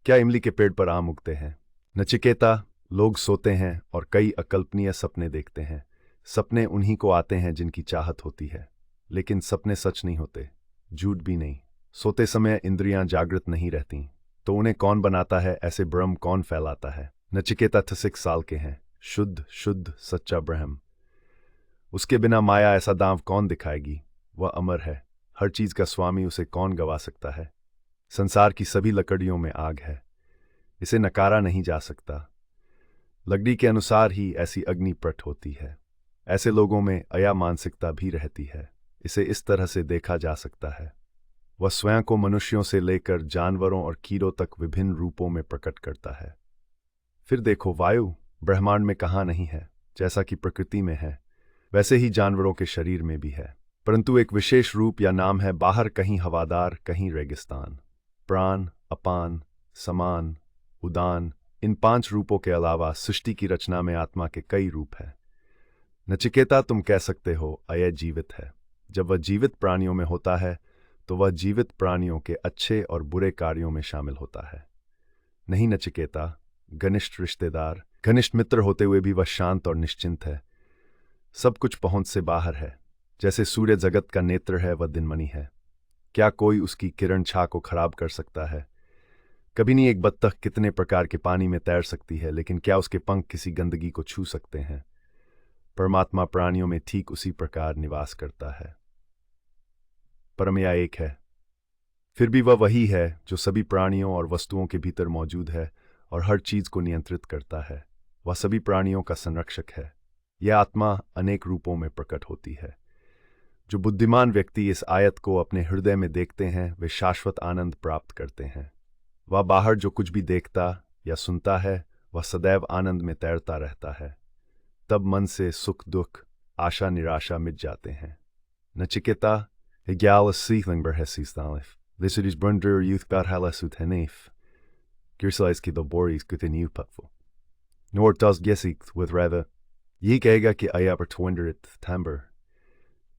क्या इमली के पेड़ पर आम उगते हैं? नचिकेता, लोग सोते हैं और कई अकल्पनीय सपने देखते हैं। सपने उन्हीं को आते हैं जिनकी चाहत होती है, लेकिन सपने सच नहीं होते, झूठ भी नहीं। सोते समय इंद्रियां जागृत नहीं रहती, तो उन्हें कौन बनाता है? ऐसे भ्रम कौन फैलाता है? नचिकेता 6 साल के हैं। शुद्ध शुद्ध सच्चा ब्रह्म, उसके बिना माया ऐसा दांव कौन दिखाएगी? वह अमर है, हर चीज का स्वामी, उसे कौन गवा सकता है? संसार की सभी लकड़ियों में आग है। इसे नकारा नहीं जा सकता। लकड़ी के अनुसार ही ऐसी अग्नि प्रकट होती है। ऐसे लोगों में अया मानसिकता भी रहती है। इसे इस तरह से देखा जा सकता है, वह स्वयं को मनुष्यों से लेकर जानवरों और कीड़ों तक विभिन्न रूपों में प्रकट करता है। फिर देखो, वायु ब्रह्मांड में कहाँ नहीं है। जैसा कि प्रकृति में है, वैसे ही जानवरों के शरीर में भी है, परंतु एक विशेष रूप या नाम है। बाहर कहीं हवादार, कहीं रेगिस्तान। प्राण, अपान, समान, उदान, इन 5 रूपों के अलावा सृष्टि की रचना में आत्मा के कई रूप हैं। नचिकेता, तुम कह सकते हो अयह जीवित है। जब वह जीवित प्राणियों में होता है तो वह जीवित प्राणियों के अच्छे और बुरे कार्यों में शामिल होता है। नहीं नचिकेता, घनिष्ठ रिश्तेदार, घनिष्ठ मित्र होते हुए भी वह शांत और निश्चिंत है। सब कुछ पहुंच से बाहर है। जैसे सूर्य जगत का नेत्र है, वह दिनमणि है। क्या कोई उसकी किरण छा को खराब कर सकता है? कभी नहीं। एक बत्तख कितने प्रकार के पानी में तैर सकती है, लेकिन क्या उसके पंख किसी गंदगी को छू सकते हैं? परमात्मा प्राणियों में ठीक उसी प्रकार निवास करता है। परमया एक है, फिर भी वह वही है जो सभी प्राणियों और वस्तुओं के भीतर मौजूद है और हर चीज को नियंत्रित करता है। वह सभी प्राणियों का संरक्षक है। यह आत्मा अनेक रूपों में प्रकट होती है। जो बुद्धिमान व्यक्ति इस आयत को अपने हृदय में देखते हैं, वे शाश्वत आनंद प्राप्त करते हैं। वह बाहर जो कुछ भी देखता या सुनता है, वह सदैव आनंद में तैरता रहता है। तब मन से सुख दुख, आशा निराशा मिट जाते हैं। Nachiketa, egal síthling berhesístalif, lisidis brundur youth barhalasut henef, girsaiski do boris gutin upatful. Nor does gesikt with reva, ye gega ki ayaper twinderit timber.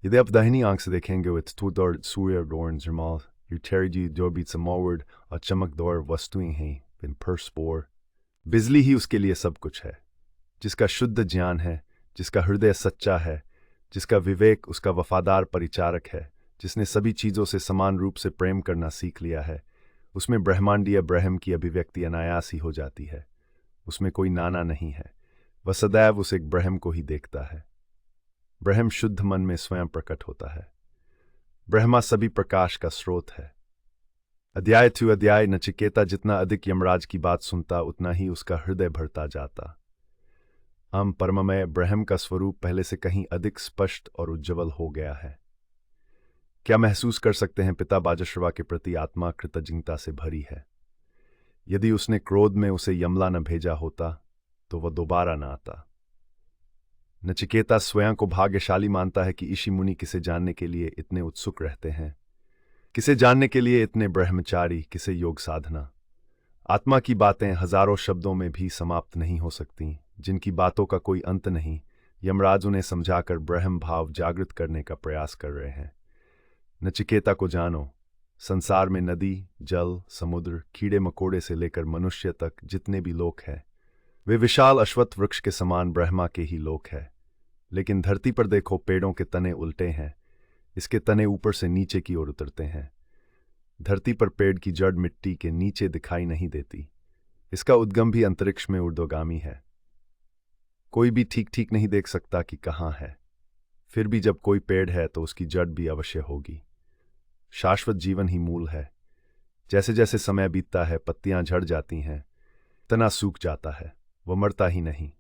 Yede up dahini angst dekengo it tudord surya dorn zermal, you teridi dorbit samaward, a chamak dor vastuing he, bin per spore. बिजली ही उसके लिए सब कुछ है। जिसका शुद्ध ज्ञान है, जिसका हृदय सच्चा है, जिसका विवेक उसका वफादार परिचारक है, जिसने सभी चीज़ों से समान रूप से प्रेम करना सीख लिया है, उसमें ब्रह्मांडीय ब्रह्म की अभिव्यक्ति अनायास ही हो जाती है। उसमें कोई नाना नहीं है। वह सदैव उस एक ब्रह्म को ही देखता है। ब्रह्म शुद्ध मन में स्वयं प्रकट होता है। ब्रह्मा सभी प्रकाश का स्रोत है। अध्याय 2 अध्याय नचिकेता, जितना अधिक यमराज की बात सुनता, उतना ही उसका हृदय भरता जाता। परममय ब्रह्म का स्वरूप पहले से कहीं अधिक स्पष्ट और उज्ज्वल हो गया है। क्या महसूस कर सकते हैं? पिता बाजश्रवा के प्रति आत्मा कृतज्ञता से भरी है। यदि उसने क्रोध में उसे यमला न भेजा होता तो वह दोबारा न आता। नचिकेता स्वयं को भाग्यशाली मानता है कि ऋषि मुनि किसे जानने के लिए इतने उत्सुक रहते हैं, किसे जानने के लिए इतने ब्रह्मचारी, किसे योग साधना। आत्मा की बातें हजारों शब्दों में भी समाप्त नहीं हो सकती, जिनकी बातों का कोई अंत नहीं। यमराज उन्हें समझाकर ब्रह्म भाव जागृत करने का प्रयास कर रहे हैं। नचिकेता को जानो, संसार में नदी, जल, समुद्र, कीड़े मकोड़े से लेकर मनुष्य तक जितने भी लोक हैं, वे विशाल अश्वत्थ वृक्ष के समान ब्रह्मा के ही लोक है। लेकिन धरती पर देखो, पेड़ों के तने उल्टे हैं। इसके तने ऊपर से नीचे की ओर उतरते हैं। धरती पर पेड़ की जड़ मिट्टी के नीचे दिखाई नहीं देती। इसका उद्गम भी अंतरिक्ष में ऊर्ध्वगामी है। कोई भी ठीक ठीक नहीं देख सकता कि कहाँ है। फिर भी जब कोई पेड़ है तो उसकी जड़ भी अवश्य होगी। शाश्वत जीवन ही मूल है। जैसे जैसे समय बीतता है, पत्तियां झड़ जाती हैं, तना सूख जाता है, वह मरता ही नहीं।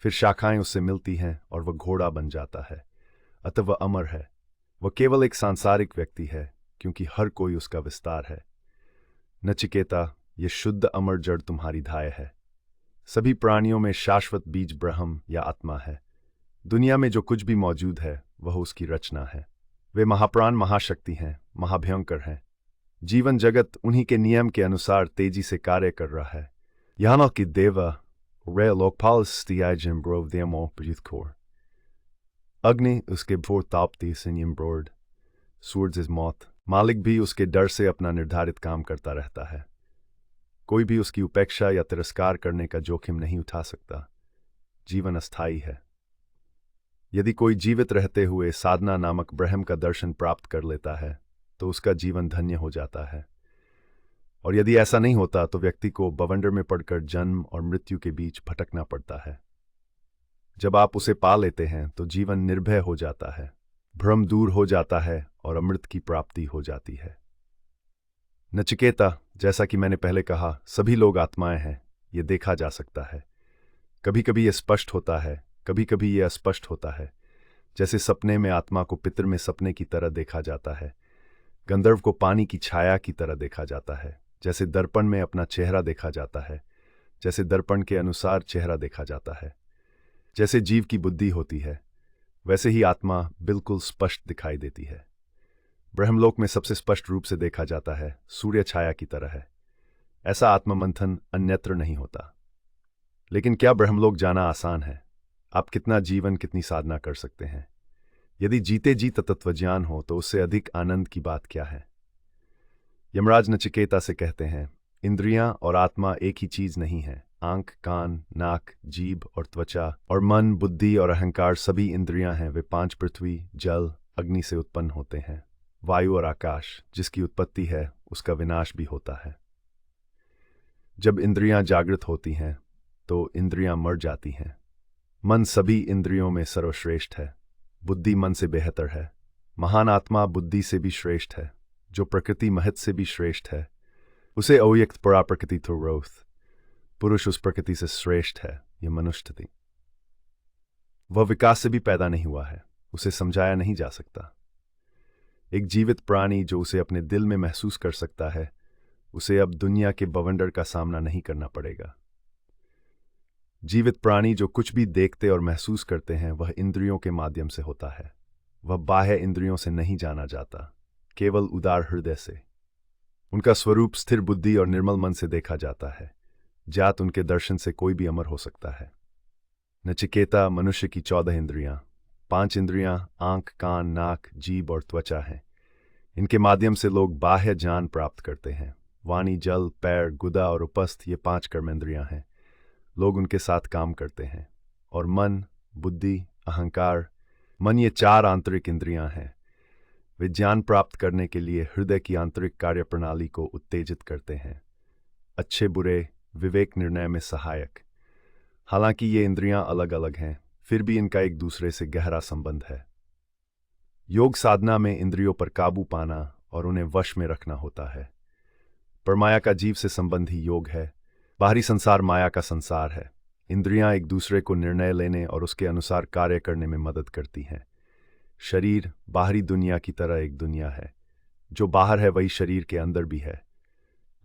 फिर शाखाएं उससे मिलती हैं और वह घोड़ा बन जाता है। अतः वह अमर है। वह केवल एक सांसारिक व्यक्ति है, क्योंकि हर कोई उसका विस्तार है। नचिकेता, ये शुद्ध अमर जड़ तुम्हारी धाय है। सभी प्राणियों में शाश्वत बीज ब्रह्म या आत्मा है। दुनिया में जो कुछ भी मौजूद है वह उसकी रचना है। वे महाप्राण महाशक्ति हैं, महाभयंकर हैं। जीवन जगत उन्हीं के नियम के अनुसार तेजी से कार्य कर रहा है। यहाँ की देवा रे लोकपाल स्तियाजिम ब्रोव देमो प्रयुतकोर अग्नि उसके भोर तापती संयम ब्रोड सूरज इज मौत। मालिक भी उसके डर से अपना निर्धारित काम करता रहता है। कोई भी उसकी उपेक्षा या तिरस्कार करने का जोखिम नहीं उठा सकता। जीवन अस्थायी है। यदि कोई जीवित रहते हुए साधना नामक ब्रह्म का दर्शन प्राप्त कर लेता है तो उसका जीवन धन्य हो जाता है। और यदि ऐसा नहीं होता तो व्यक्ति को बवंडर में पड़कर जन्म और मृत्यु के बीच भटकना पड़ता है। जब आप उसे पा लेते हैं तो जीवन निर्भय हो जाता है, भ्रम दूर हो जाता है और अमृत की प्राप्ति हो जाती है। नचिकेता, जैसा कि मैंने पहले कहा, सभी लोग आत्माएं हैं। ये देखा जा सकता है। कभी कभी ये स्पष्ट होता है, कभी कभी ये अस्पष्ट होता है। जैसे सपने में आत्मा को पितर में सपने की तरह देखा जाता है, गंधर्व को पानी की छाया की तरह देखा जाता है, जैसे दर्पण में अपना चेहरा देखा जाता है, जैसे दर्पण के अनुसार चेहरा देखा जाता है। जैसे जीव की बुद्धि होती है, वैसे ही आत्मा बिल्कुल स्पष्ट दिखाई देती है। ब्रह्मलोक में सबसे स्पष्ट रूप से देखा जाता है, सूर्य छाया की तरह है। ऐसा आत्ममंथन अन्यत्र नहीं होता। लेकिन क्या ब्रह्मलोक जाना आसान है? आप कितना जीवन, कितनी साधना कर सकते हैं? यदि जीते जी तत्वज्ञान हो तो उससे अधिक आनंद की बात क्या है? यमराज नचिकेता से कहते हैं, इंद्रियां और आत्मा एक ही चीज नहीं है। आंख, कान, नाक, जीभ और त्वचा और मन, बुद्धि और अहंकार सभी इंद्रियां हैं। वे पांच पृथ्वी, जल, अग्नि से उत्पन्न होते हैं। वायु और आकाश, जिसकी उत्पत्ति है उसका विनाश भी होता है। जब इंद्रियां जागृत होती हैं तो इंद्रियां मर जाती हैं। मन सभी इंद्रियों में सर्वश्रेष्ठ है। बुद्धि मन से बेहतर है। महान आत्मा बुद्धि से भी श्रेष्ठ है, जो प्रकृति महत से भी श्रेष्ठ है। उसे अव्यक्त पराप्रकृति थोरोथ, पुरुष उस प्रकृति से श्रेष्ठ है। यह मनुष्य थी। वह विकास से भी पैदा नहीं हुआ है, उसे समझाया नहीं जा सकता। एक जीवित प्राणी जो उसे अपने दिल में महसूस कर सकता है, उसे अब दुनिया के बवंडर का सामना नहीं करना पड़ेगा। जीवित प्राणी जो कुछ भी देखते और महसूस करते हैं वह इंद्रियों के माध्यम से होता है। वह बाह्य इंद्रियों से नहीं जाना जाता, केवल उदार हृदय से। उनका स्वरूप स्थिर बुद्धि और निर्मल मन से देखा जाता है। जात उनके दर्शन से कोई भी अमर हो सकता है। नचिकेता, मनुष्य की 14 इंद्रियां, 5 इंद्रियां आंख, कान, नाक, जीभ और त्वचा हैं। इनके माध्यम से लोग बाह्य ज्ञान प्राप्त करते हैं। वाणी, जल, पैर, गुदा और उपस्थ, ये 5 कर्मेंद्रियां हैं। लोग उनके साथ काम करते हैं। और मन, बुद्धि, अहंकार, मन, ये 4 आंतरिक इंद्रियां हैं। वे ज्ञान प्राप्त करने के लिए हृदय की आंतरिक कार्यप्रणाली को उत्तेजित करते हैं। अच्छे बुरे विवेक निर्णय में सहायक। हालांकि ये इंद्रियां अलग अलग हैं, फिर भी इनका एक दूसरे से गहरा संबंध है। योग साधना में इंद्रियों पर काबू पाना और उन्हें वश में रखना होता है। परमाया का जीव से संबंध ही योग है। बाहरी संसार माया का संसार है। इंद्रियां एक दूसरे को निर्णय लेने और उसके अनुसार कार्य करने में मदद करती हैं। शरीर बाहरी दुनिया की तरह एक दुनिया है। जो बाहर है वही शरीर के अंदर भी है।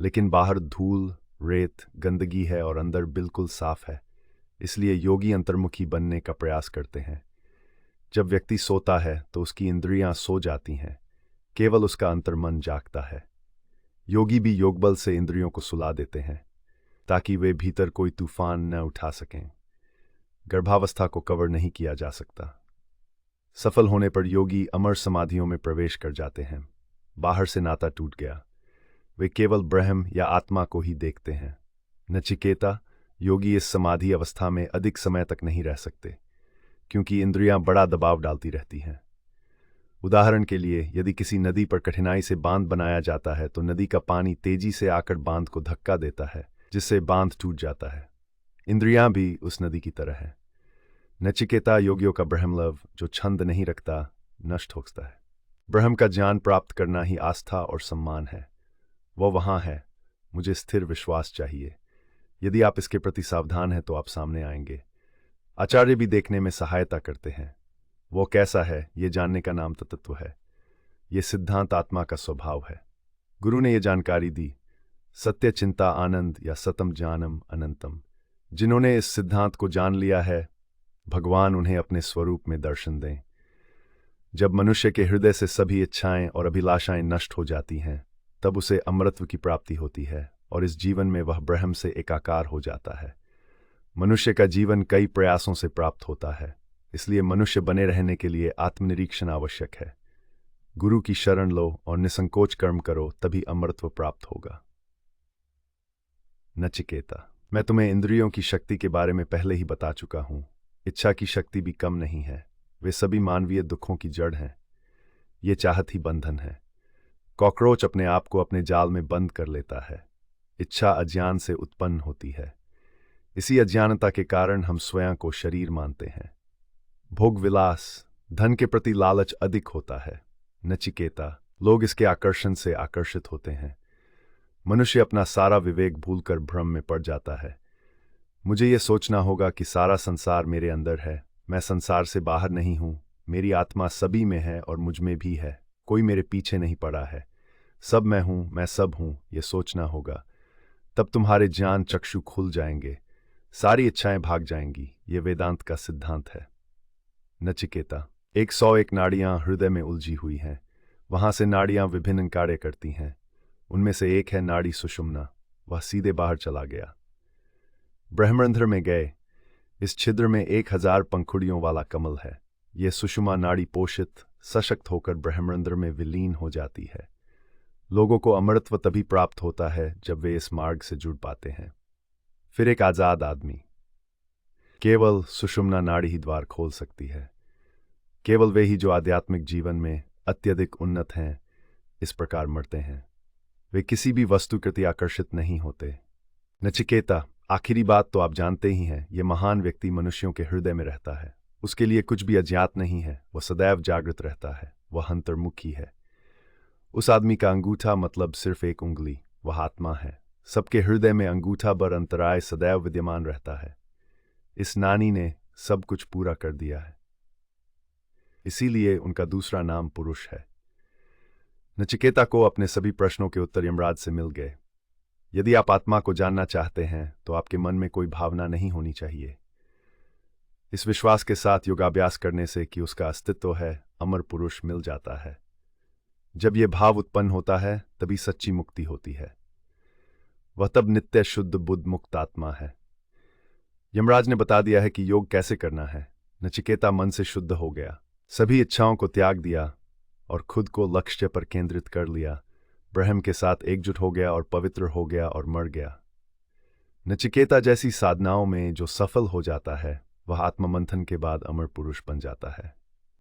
लेकिन बाहर धूल, रेत, गंदगी है और अंदर बिल्कुल साफ है। इसलिए योगी अंतर्मुखी बनने का प्रयास करते हैं। जब व्यक्ति सोता है तो उसकी इंद्रियां सो जाती हैं, केवल उसका अंतर्मन जागता है। योगी भी योगबल से इंद्रियों को सुला देते हैं ताकि वे भीतर कोई तूफान न उठा सकें। गर्भावस्था को कवर नहीं किया जा सकता। सफल होने पर योगी अमर समाधियों में प्रवेश कर जाते हैं। बाहर से नाता टूट गया, वे केवल ब्रह्म या आत्मा को ही देखते हैं। नचिकेता, योगी इस समाधि अवस्था में अधिक समय तक नहीं रह सकते, क्योंकि इंद्रियां बड़ा दबाव डालती रहती हैं। उदाहरण के लिए, यदि किसी नदी पर कठिनाई से बांध बनाया जाता है तो नदी का पानी तेजी से आकर बांध को धक्का देता है, जिससे बांध टूट जाता है। इंद्रियां भी उस नदी की तरह है। नचिकेता, योगियों का ब्रह्मलव जो छंद नहीं रखता, नष्ट होता है। ब्रह्म का ज्ञान प्राप्त करना ही आस्था और सम्मान है। वह वहां है। मुझे स्थिर विश्वास चाहिए। यदि आप इसके प्रति सावधान हैं तो आप सामने आएंगे। आचार्य भी देखने में सहायता करते हैं। वो कैसा है, ये जानने का नाम तत्व है। ये सिद्धांत आत्मा का स्वभाव है। गुरु ने यह जानकारी दी, सत्य, चिंता, आनंद या सतम जानम अनंतम। जिन्होंने इस सिद्धांत को जान लिया है, भगवान उन्हें अपने स्वरूप में दर्शन दें। जब मनुष्य के हृदय से सभी इच्छाएं और अभिलाषाएं नष्ट हो जाती हैं, तब उसे अमृतत्व की प्राप्ति होती है और इस जीवन में वह ब्रह्म से एकाकार हो जाता है। मनुष्य का जीवन कई प्रयासों से प्राप्त होता है, इसलिए मनुष्य बने रहने के लिए आत्मनिरीक्षण आवश्यक है। गुरु की शरण लो और निसंकोच कर्म करो, तभी अमृतत्व प्राप्त होगा। नचिकेता, मैं तुम्हें इंद्रियों की शक्ति के बारे में पहले ही बता चुका हूं। इच्छा की शक्ति भी कम नहीं है। वे सभी मानवीय दुखों की जड़ हैं। ये चाहत ही बंधन है। कॉकरोच अपने आप को अपने जाल में बंद कर लेता है। इच्छा अज्ञान से उत्पन्न होती है। इसी अज्ञानता के कारण हम स्वयं को शरीर मानते हैं। भोग विलास, धन के प्रति लालच अधिक होता है। नचिकेता, लोग इसके आकर्षण से आकर्षित होते हैं। मनुष्य अपना सारा विवेक भूलकर भ्रम में पड़ जाता है। मुझे ये सोचना होगा कि सारा संसार मेरे अंदर है, मैं संसार से बाहर नहीं हूँ, मेरी आत्मा सभी में है और मुझ में भी है, कोई मेरे पीछे नहीं पड़ा है, सब मैं सब हूँ, ये सोचना होगा। तब तुम्हारे ज्ञान चक्षु खुल जाएंगे, सारी इच्छाएं भाग जाएंगी। ये वेदांत का सिद्धांत है। नचिकेता, 101 नाड़ियां हृदय में उलझी हुई हैं, वहां से नाड़ियां विभिन्न कार्य करती हैं। उनमें से एक है नाड़ी सुषुम्ना, वह सीधे बाहर चला गया। ब्रह्मरंध्र में गए, इस छिद्र में 1000 पंखुड़ियों वाला कमल है। यह सुषुम्ना नाड़ी पोषित सशक्त होकर ब्रह्मरंध्र में विलीन हो जाती है। लोगों को अमरत्व तभी प्राप्त होता है जब वे इस मार्ग से जुड़ पाते हैं। फिर एक आजाद आदमी, केवल सुषुम्ना नाड़ी ही द्वार खोल सकती है। केवल वे ही जो आध्यात्मिक जीवन में अत्यधिक उन्नत हैं, इस प्रकार मरते हैं। वे किसी भी वस्तु प्रति आकर्षित नहीं होते। नचिकेता, आखिरी बात तो आप जानते ही हैं, ये महान व्यक्ति मनुष्यों के हृदय में रहता है। उसके लिए कुछ भी अज्ञात नहीं है, वह सदैव जागृत रहता है, वह अंतर्मुखी है। उस आदमी का अंगूठा मतलब सिर्फ एक उंगली, वह आत्मा है। सबके हृदय में अंगूठा बर अंतराय सदैव विद्यमान रहता है। इस नानी ने सब कुछ पूरा कर दिया है, इसीलिए उनका दूसरा नाम पुरुष है। नचिकेता को अपने सभी प्रश्नों के उत्तर यमराज से मिल गए। यदि आप आत्मा को जानना चाहते हैं तो आपके मन में कोई भावना नहीं होनी चाहिए। इस विश्वास के साथ योगाभ्यास करने से कि उसका अस्तित्व है, अमर पुरुष मिल जाता है। जब यह भाव उत्पन्न होता है तभी सच्ची मुक्ति होती है। वह तब नित्य शुद्ध बुद्ध मुक्त आत्मा है। यमराज ने बता दिया है कि योग कैसे करना है। नचिकेता मन से शुद्ध हो गया, सभी इच्छाओं को त्याग दिया और खुद को लक्ष्य पर केंद्रित कर लिया। ब्रह्म के साथ एकजुट हो गया और पवित्र हो गया और मर गया। नचिकेता जैसी साधनाओं में जो सफल हो जाता है, वह आत्ममंथन के बाद अमर पुरुष बन जाता है।